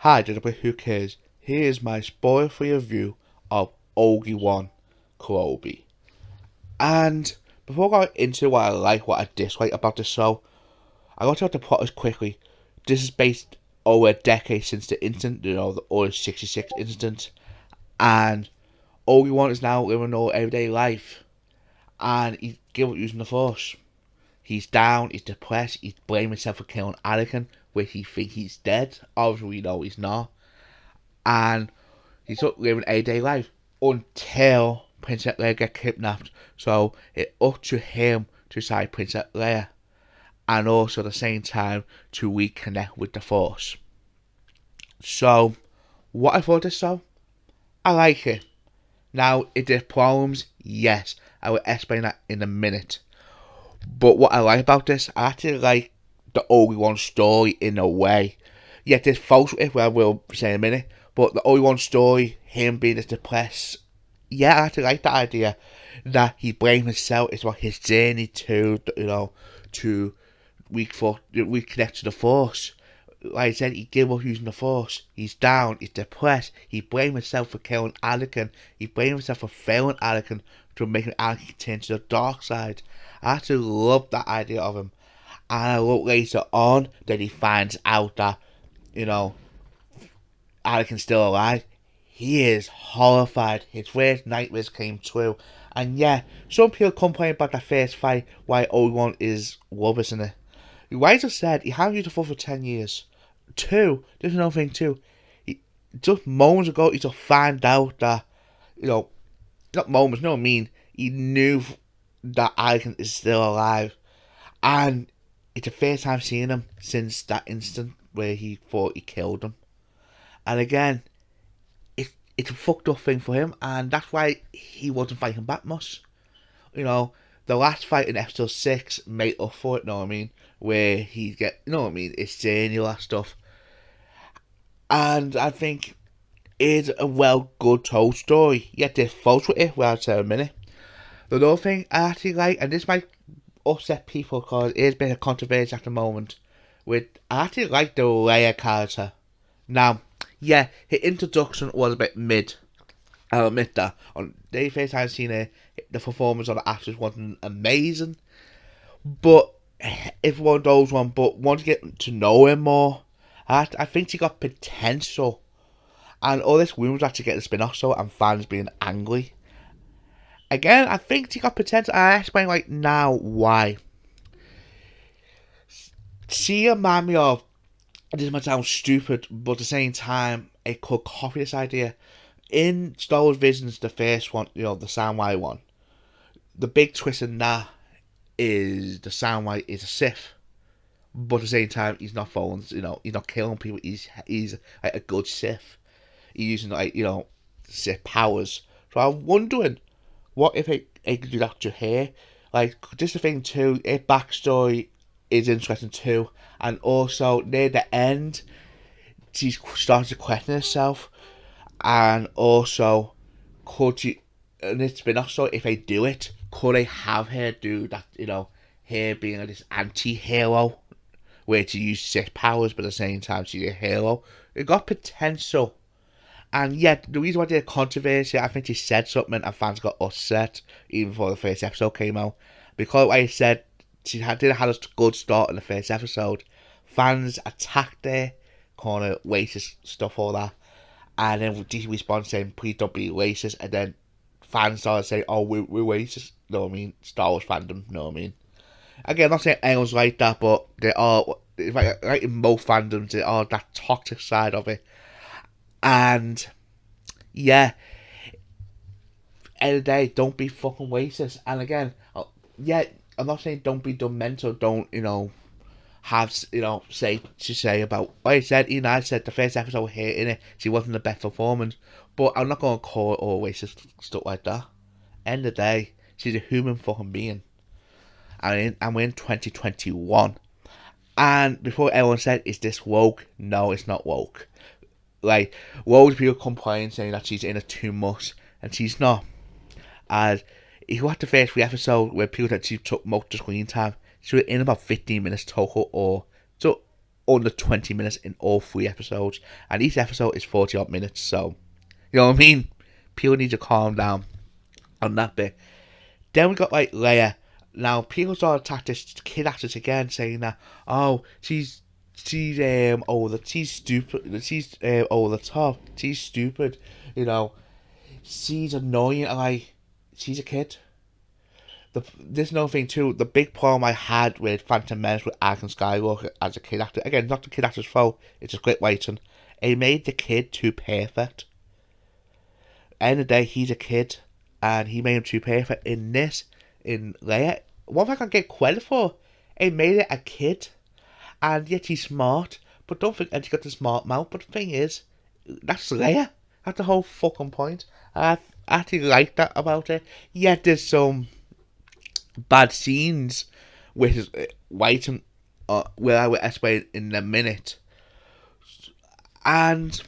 Hi, gentlemen, who cares? Here's my spoiler-free review of Obi Wan Kenobi. And before going into what I like, what I dislike about the show, I want to talk the plot as quickly. This is based over a decade since the incident, the Order 66 incident, and Obi Wan is now living an everyday life, and he's given up using the Force. He's down, he's depressed, he's blaming himself for killing Anakin, where he thinks he's dead. Obviously, we know he's not. And he's living a day life until Princess Leia gets kidnapped. So it's up to him to save Princess Leia, and also at the same time to reconnect with the Force. So, what I thought of this show, I like it. Now, it did problems, yes, I will explain that in a minute. But what I like about this, I actually like the Obi-Wan story in a way. Yeah, there's faults with it, I will say in a minute. But the Obi-Wan story, him being this depressed, yeah, I actually like that idea. That he blames himself, it's about his journey to, to reconnect to the Force. Like I said, he gave up using the Force. He's down, he's depressed. He blamed himself for killing Anakin. He blamed himself for failing Anakin, to making Anakin turn to the dark side. I actually love that idea of him. And I love later on that he finds out that, Anakin's still alive. He is horrified. His worst nightmares came true. And yeah, some people complain about the first fight, why Obi-Wan is rubbish in it. Like I just said, he hasn't used the Force for 10 years. Two, there's another thing too. Just moments ago, he just found out that, not moments, you know what I mean? He knew that Anakin is still alive. And it's the first time seeing him since that instant where he thought he killed him. And again, it's a fucked up thing for him, and that's why he wasn't fighting back much. The last fight in episode 6 made up for it, you know what I mean? Where he get, you know what I mean? It's journey, all that stuff. And I think it's a good told story. Yet there's faults with it, well, I'll say in a minute. The other thing I actually like, and this might upset people because it is a bit of controversy at the moment, I actually like the Leia character. Now, yeah, her introduction was a bit mid. I'll admit that. On the first time I've seen her, the performance of the actress wasn't amazing. But it's one of those ones. But once you get to know her more, I think she got potential. And all this rumors actually getting spin off so and fans being angry. Again, I think she got potential. I explain right now why. She reminded me of, this might sound stupid, but at the same time, it could copy this idea. In Star Wars Visions, the first one, the Samwise one, the big twist in that is the Samwise is a Sith, but at the same time, he's not following, he's not killing people. He's like a good Sith. He's using Sith powers. So I'm wondering, what if it could do that to her? Like, just the thing too, her backstory is interesting too, and also near the end, she starts to question herself. And also, could she, and it's been also, if they do it, could they have her do that, her being this anti-hero, where she uses Sith powers, but at the same time she's a hero. It got potential. And yet, the reason why there's controversy, I think she said something and fans got upset, even before the first episode came out. Because like I said, she didn't have a good start in the first episode. Fans attacked her, calling her racist stuff, all that. And then DC responds saying, please don't be racist. And then fans started saying, oh, we're racist. You know what I mean? Star Wars fandom, you know what I mean? Again, I'm not saying anyone's like that, but they are, like in most fandoms, they are that toxic side of it. And, yeah, end of the day, don't be fucking racist. And again, yeah, I'm not saying don't be dumb mental, don't, have, say about, like I said, I said the first episode here in it, she wasn't the best performance, but I'm not going to call it all racist stuff like that. End of the day, she's a human fucking being. And we're in 2021. And before everyone said, is this woke? No, it's not woke. Like, loads of people complain saying that she's in it too much, and she's not. And if you watch the first 3 episodes where people said she took most of the screen time, she was in about 15 minutes total, or so under 20 minutes in all 3 episodes, and each episode is 40 odd minutes. So, you know what I mean? People need to calm down on that bit. Then we got like Leia. Now people started attack this kid actress again, saying that she's over, she's stupid, she's over the top, she's stupid, you know, she's annoying. Like, she's a kid. There's another thing too. The big problem I had with Phantom Menace with Anakin Skywalker as a kid actor, again, not the kid actor's fault, it's just great writing. It made the kid too perfect. End of the day, he's a kid, and he made him too perfect. In this, in Leia, one thing I can get credit for, it made it a kid, and yet he's smart. But don't think and she got the smart mouth. But the thing is, that's Leia. That's the whole fucking point. I actually like that about it. Yet there's some bad scenes with his writing, where I will explain in a minute. And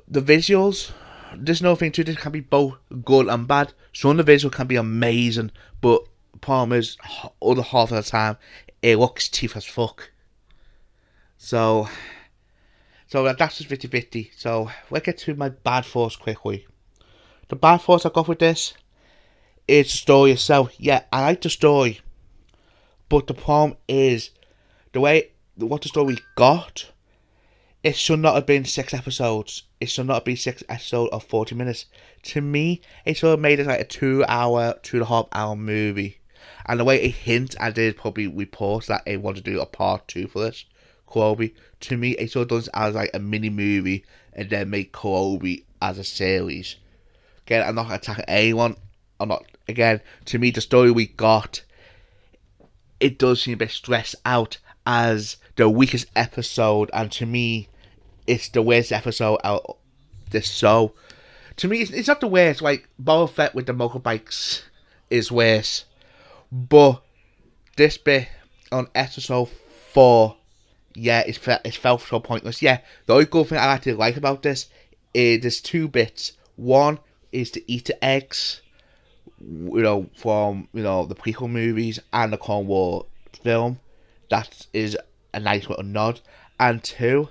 the visuals, there's no thing to this, can be both good and bad. Some of the visuals can be amazing, but the problem is, other half of the time, it looks cheap as fuck. So that's just 50-50. So let's get to my bad thoughts quickly. The bad thoughts I got with this is the story itself. Yeah, I like the story, but the problem is what the story got. It should not have been 6 episodes. It should not be 6 episodes of 40 minutes. To me, it should have made it like a 2.5 hour movie. And the way it hints, I did probably report that it wanted to do a part 2 for this, Kenobi. To me, it should have done it as like a mini movie and then make Kenobi as a series. Again, I'm not attacking anyone. Again, to me, the story we got, it does seem a bit stressed out as the weakest episode, and to me, it's the worst episode out of this show. To me, it's not the worst. Like, Boba Fett with the motorbikes is worse. But this bit on episode 4, yeah, it felt so pointless. Yeah, the only good thing I actually like about this is there's 2 bits. One is the Easter eggs, from, the prequel movies and the Clone War film. That is a nice little nod. And 2,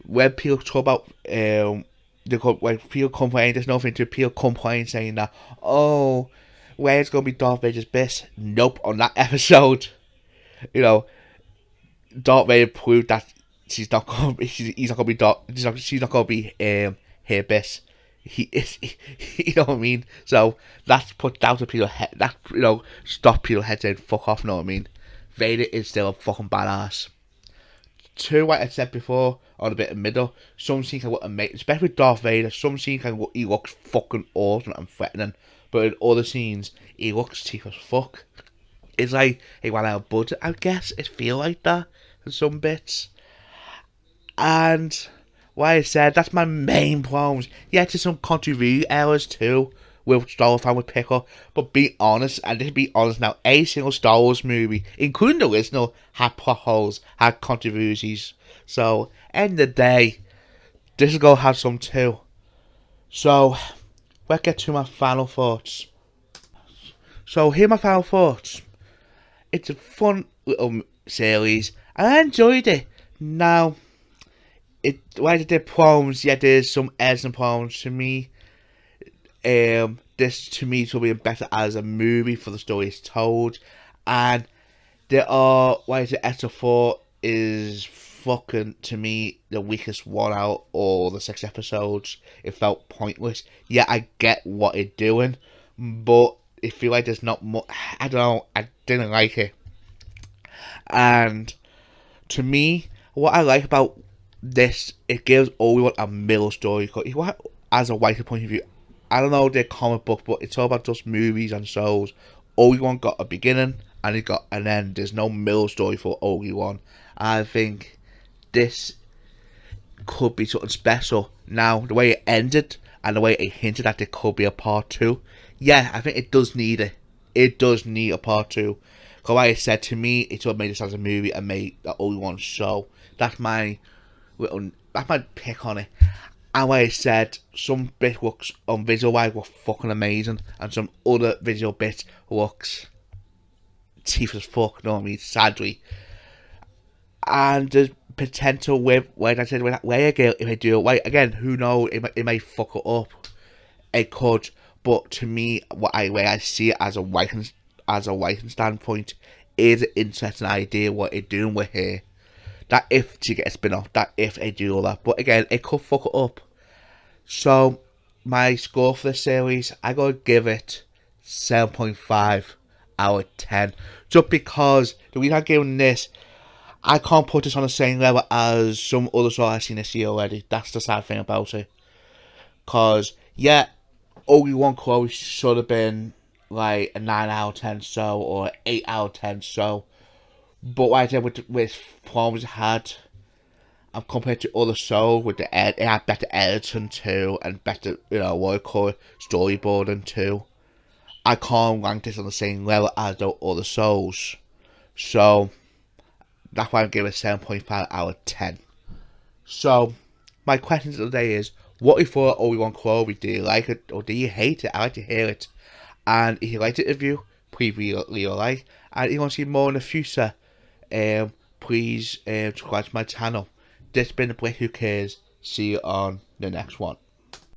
when people talk about when people complain, there's nothing to people complain saying that, oh, where's gonna be Darth Vader's best? Nope, on that episode, Darth Vader proved that she's not gonna be her best. He is, you know what I mean? So that's put down to people's head. That stop people's heads saying fuck off. Know what I mean? Vader is still a fucking badass. 2, like I said before, on a bit of middle. Some scenes can look amazing, especially with Darth Vader. Some scenes he looks fucking awesome and threatening, but in other scenes he looks cheap as fuck. It's like he went out of budget, I guess. It feel like that in some bits. And like I said, that's my main problems. Yeah, there's some continuity errors too, with Star Wars fan would pick up. But be honest, and just be honest now, every single Star Wars movie, including the original, had plot holes, had continuities. So, end of the day, this is going to have some too. So, let's get to my final thoughts. So, here are my final thoughts. It's a fun little series, and I enjoyed it. Now, like I did problems, yeah, there's some errors and problems to me. This to me will be better as a movie for the story it's told, and there are, like I said, episode 4 is fucking, to me, the weakest one out all the 6 episodes. It felt pointless. Yeah, I get what it's doing, but it feels like there's not much. I don't know, I didn't like it. And to me, what I like about this, it gives Obi Wan a middle story. As a writer point of view, I don't know the comic book, but it's all about just movies and shows. Obi Wan got a beginning and he got an end. There's no middle story for Obi Wan. I think this could be something special. Now, the way it ended and the way it hinted that there could be a part 2, yeah, I think it does need it. It does need a part 2. Because like I said, to me, it would have made this as a movie and made the Obi Wan show. That's my pick on it. And like I said, some bit looks on visual wise were fucking amazing, and some other visual bits looks cheap as fuck, you know what I mean, sadly. and there's potential with, like I said, with that Leia girl, if I do it right, again, who knows, it may fuck it up. It could, but to me, way I see it as a writing standpoint, is an interesting idea what they're doing with her. That if to get a spin off, that if they do all that, but again, it could fuck it up. So my score for the series, I gotta give it 7.5 out of 10. Just because the reason I'm giving this, I can't put this on the same level as some other shows I've seen this year already. That's the sad thing about it. Cause yeah, Obi Wan Kenobi should have been like a 9 out of 10 so, or 8 out of 10 so. But what I did with performances had, compared to other shows, with it had better editing too, and better, what I call it, storyboarding too. I can't rank this on the same level as the other shows. So, that's why I'm giving it 7.5 out of 10. So, my question today is, what you thought of Obi-Wan Kenobi? Do you like it or do you hate it? I like to hear it. And if you liked the review, please leave a like. And if you want to see more in the future, please subscribe to my channel. This has been the Blake Who Cares. See you on the next one.